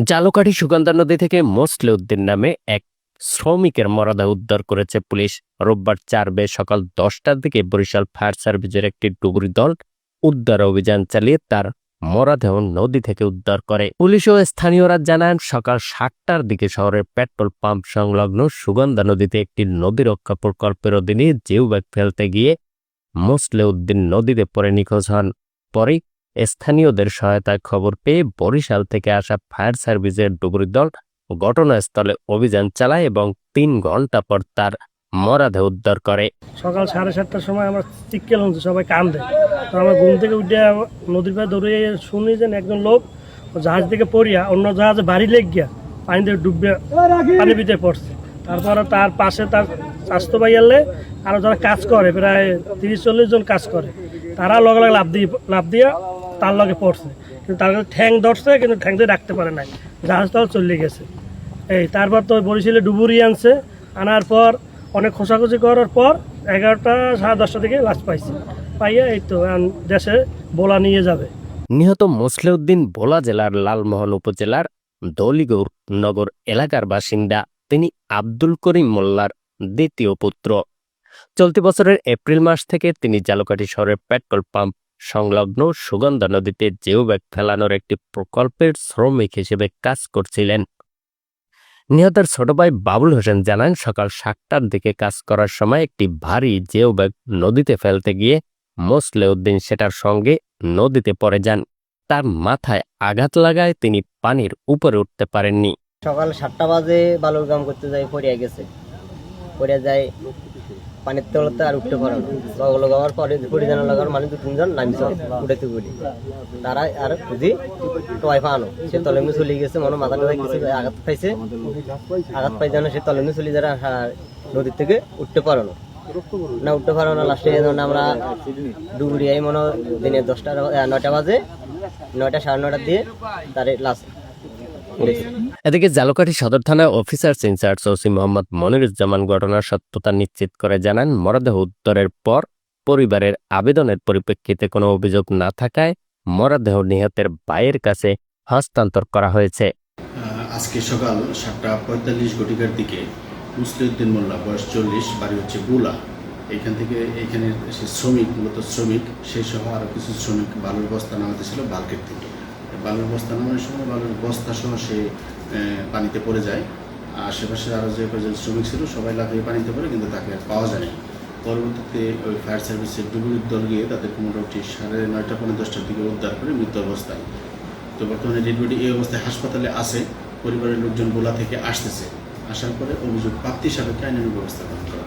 জালকাঠি সুগন্ধা নদী থেকে মোসলেউদ্দিন নামে এক শ্রমিকের মরদেহ উদ্ধার করেছে পুলিশ। রোববার 4 মে সকাল 10টার দিকে বরিশাল ফায়ার সার্ভিসের একটি ডুবুরি দল উদ্ধার অভিযান চালিয়ে তার মরদেহ নদী থেকে উদ্ধার করে। পুলিশ ও স্থানীয়রা জানান, সকাল 7টার দিকে শহরের পেট্রোল পাম্প সংলগ্ন সুগন্ধা নদীতে একটি নদী রক্ষা প্রকল্পের অধীনে জিও ব্যাগ ফেলতে গিয়ে মোসলেউদ্দিন নদীতে পড়ে নিখোঁজ হন। পরে স্থানীয়দের সহায়তায় খবর পেয়ে বরিশাল থেকে আসা ফায়ার সার্ভিসের ডুবুরি দল ঘটনাস্থলে অভিযান চালায় এবং 3 ঘন্টা পর তার মরদেহ উদ্ধার করে। সকাল 7:30টার সময় আমরা চিৎকার শুনছি, সবাই কান্দে। তো আমরা ঘুম থেকে উঠে নদীর পাড়ে দৌড়ে শুনি যে একজন লোক জাহাজ থেকে পড়িয়া অন্য জাহাজে বাড়ি লেগ গিয়া পানিতে ডুববে পানির ভিতরে পড়ছে। তারপরে তার পাশে তার স্বাস্থ্য বাইয়ালে আরও যারা কাজ করে, প্রায় 30-40 জন কাজ করে, তারা লগে লগে লাভ দিয়া তার লগে পড়ছে। কিন্তু তার কাছে ঠ্যাং ধরছে, কিন্তু ঠ্যাং দিয়ে রাখতে পারে নাই, জাহাজ তাও চলে গেছে। তারপর তো বরিশালে ডুবুরি আনছে, আনার পর অনেক খোঁজাখুঁজি করার পর 11টা সাড়ে 10টা থেকে লাশ পাইছি। পাইয়া এই তো দেশে বোলা নিয়ে যাবে। নিহত মোসলেউদ্দিন ভোলা জেলার লালমোহন উপজেলার দলিগৌর নগর এলাকার বাসিন্দা। তিনি আব্দুল করিম মোল্লার দ্বিতীয় পুত্র। চলতি বছরের এপ্রিল মাস থেকে তিনি জালকাঠি শহরের পেট্রোল পাম্প সংলগ্ন সুগন্ধা নদীতে জিও ব্যাগ ফেলানোর একটি প্রকল্পের শ্রমিক হিসেবে কাজ করছিলেন। নিহতের ছোট ভাই বাবুল হোসেন জানান, সকাল 7টার দিকে কাজ করার সময় একটি ভারী জিও ব্যাগ নদীতে ফেলতে গিয়ে মোসলেউদ্দিন সেটার সঙ্গে নদীতে পড়ে যান। তার মাথায় আঘাত লাগায় তিনি পানির উপরে উঠতে পারেননি। সকাল 7টা বাজে বালুর কাম করতে যাই, পড়িয়া গেছে। পড়িয়া যায় পানির তলতে আর উঠতে পারে না। লাগাবার পরে পরিধান লাগাবার মানে 2-3 জন নামছে উঠাইতে বলি, তারা আর খুঁজি টয় পানো সে তলে নিয়ে চলে গেছে। মনে মাথা টাথা কিছু আঘাত পাইছে, আঘাত পাই যেন সে তলে নিয়ে চলে যারা নদীর থেকে উঠতে পারো না উঠতে পারো না। লাস্টে আমরা ডুবুরিয়াই মনে দিনে 9টা বাজে 9টা সাড়ে 9টার দিয়ে তার লাস্ট। এদিকে জালকাঠি সদর থানায় officers in charge OC Mohammad Moniruzzaman ঘটনার সত্যতা নিশ্চিত করে জানান, মরদেহ উদ্ধারের পর পরিবারের আবেদনের পরিপ্রেক্ষিতে কোনো অভিযোগ না থাকায় মরদেহ নিহতের ভাইয়ের কাছে হস্তান্তর করা হয়েছে। আজকে সকাল 7:45 ঘটিকার দিকে মোসলেউদ্দিন মোল্লা, বয়স 40, বাড়ি হচ্ছে বুলা। এখানে সে শ্রমিক, মূলত শ্রমিক, সেই সহ আরও কিছু শ্রমিক বালুর বস্তা নামাতে ছিল বালকের থেকে। বালুর বস্তা নামানোর সময় বালুর বস্তা সহ সে পানিতে পড়ে যায়। আশেপাশে আরও যে কয়েকজন শ্রমিক ছিল সবাই লাফিয়ে পানিতে পড়ে, কিন্তু তাকে আর পাওয়া যায়নি। পরবর্তীতে ওই ফায়ার সার্ভিসের ডুবুরির দল গিয়ে তাদেরকে মোটামুটি 9:30 পৌনে 10টার দিকে উদ্ধার করে মৃত অবস্থায়। তো বর্তমানে ডেড বডি এই অবস্থায় হাসপাতালে আছে। পরিবারের লোকজন বোলা থেকে আসতেছে, আসার পরে অভিযোগ প্রাপ্তি সাপেক্ষে আইনানুগ ব্যবস্থা গ্রহণ করা।